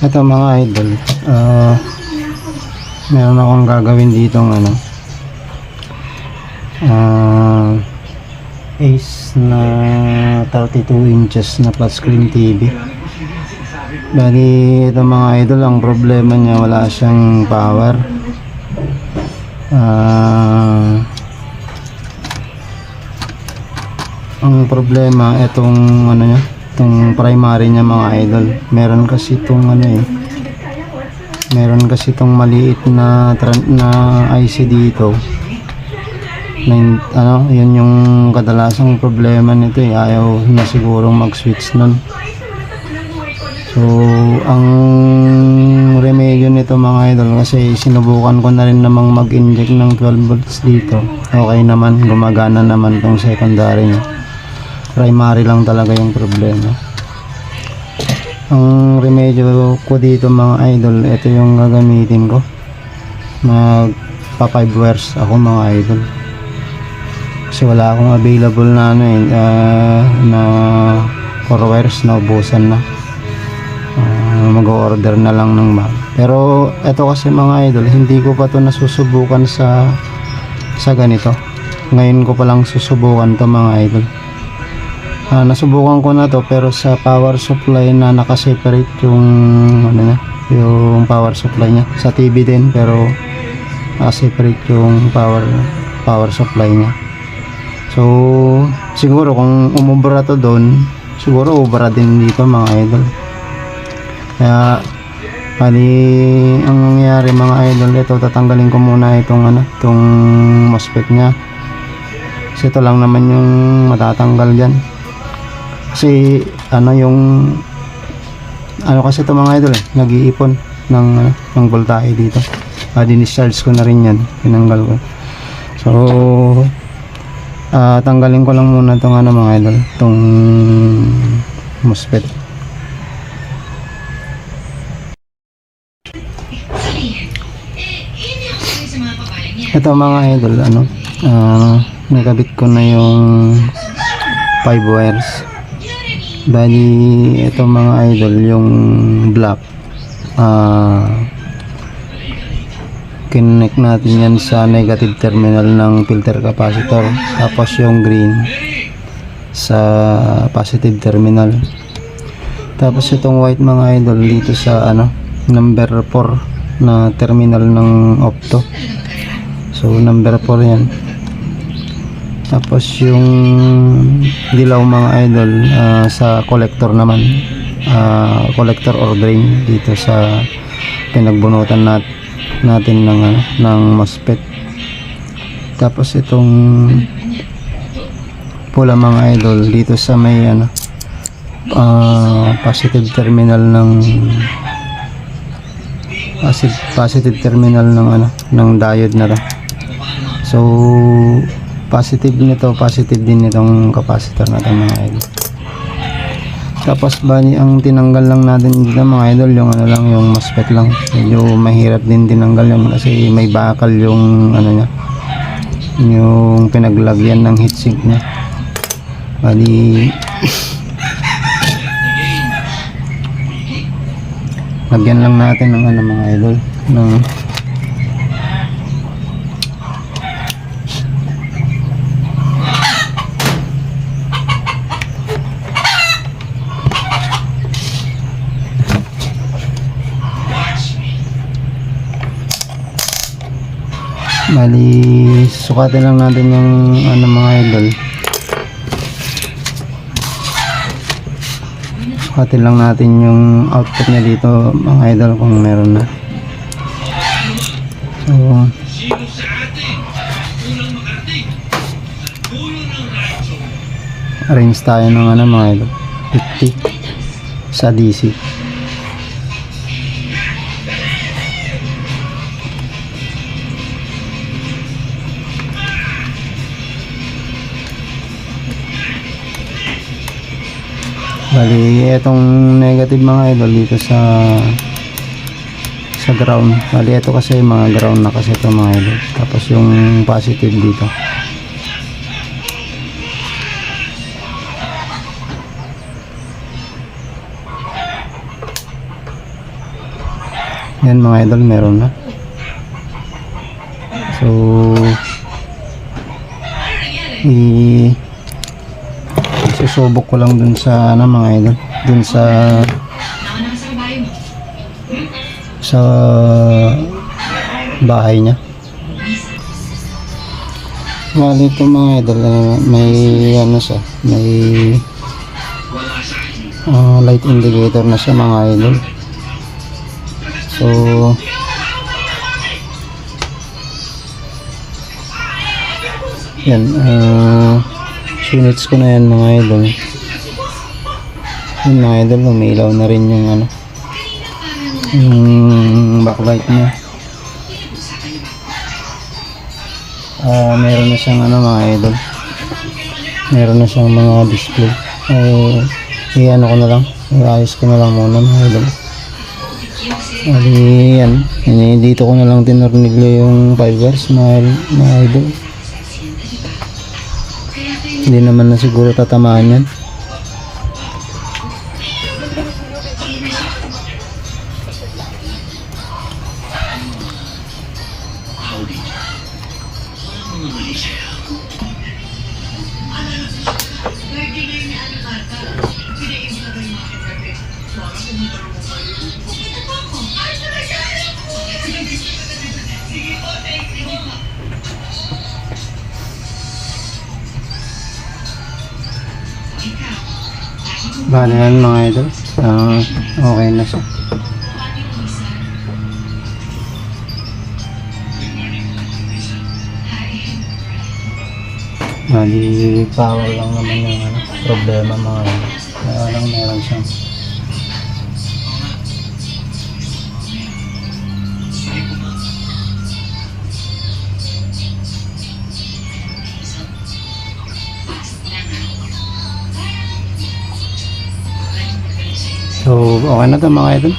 Ito mga idol, meron akong gagawin dito ng ano, Ace na 32 inches na flat screen TV. Bali ito mga idol, ang problema niya wala siyang power. Ang problema itong ano niya, itong primary niya mga idol. Meron kasi itong ano meron kasi itong maliit na IC dito. Yun yung kadalasang problema nito ayaw na sigurong mag-switch nun. So ang remedyo nito mga idol, kasi sinubukan ko na rin namang mag-inject ng 12 volts dito, okay naman, gumagana naman tong secondary niya. Primary lang talaga yung problema. Ang remedyo ko dito mga idol, ito yung gagamitin ko. Magpa 5 wires ako mga idol, kasi wala akong available na na 4 wires, na ubusan na. Mag-order na lang ng bag. Pero ito kasi mga idol, hindi ko pa to nasusubukan sa ganito. Ngayon ko pa lang susubukan to mga idol. Nasubukan ko na to pero sa power supply na nakaseparate yung yung power supply niya. Sa TV din pero nakaseparate yung power supply niya. So siguro kung umubra to doon, siguro ubra din dito mga idol. Kaya bali ang nangyayari mga idol, ito tatanggalin ko muna itong itong MOSFET nya, kasi ito lang naman yung matatanggal dyan. Kasi kasi ito mga idol nag-iipon ng voltahe dito. Dinischarge ko na rin yan, tinanggal ko. So tanggalin ko lang muna itong mga idol, itong MOSFET. Ito mga idol, nagabit ko na yung 5 wires. Bali ito mga idol, yung black connect natin yan sa negative terminal ng filter capacitor, tapos yung green sa positive terminal. Tapos itong white mga idol dito sa number 4 na terminal ng opto. So number 4 yan. Tapos yung dilaw mga idol sa collector naman, collector or drain dito sa pinagbunutan natin ng MOSFET. Tapos itong pula mga idol dito sa may positive terminal ng diode na to. So positive nito, positive din itong capacitor natin mga idol. Tapos bali ang tinanggal lang natin dito mga idol, yung yung MOSFET lang. Medyo mahirap din tinanggal yun kasi may bakal yung niya, yung pinaglagyan ng heatsink niya. Bali lagyan lang natin ng mga idol ng bali sukatin lang natin yung mga idol. Sukatin lang natin yung output niya dito mga idol kung meron na. So range tayo ng mga idol 50 sa DC. Bali itong negative mga idol dito sa ground. Bali ito kasi mga ground na kasi ito mga idol. Tapos yung positive dito. Yan mga idol, meron na. So, susubok ko lang dun sa ano mga idol, dun sa bahay niya. Bali ito mga idol, may ano siya, may light indicator na siya mga idol. So yan, sinits ko na yan mga idol. Yan mga idol, umilaw na rin yung ano, yung backlight niya. Meron na siyang ano mga idol, meron na siyang mga display. Iano ko na lang, iayos ko na lang muna mga idol. Yan, dito ko na lang tinornilyo yung 5 wires mga idol. Hindi naman na siguro tatamaan yan. Bale yan mga idol, okay na siya. Bali power lang naman yung ano, problema mga idol. Kaya lang meron siyang so okay na to mga idol.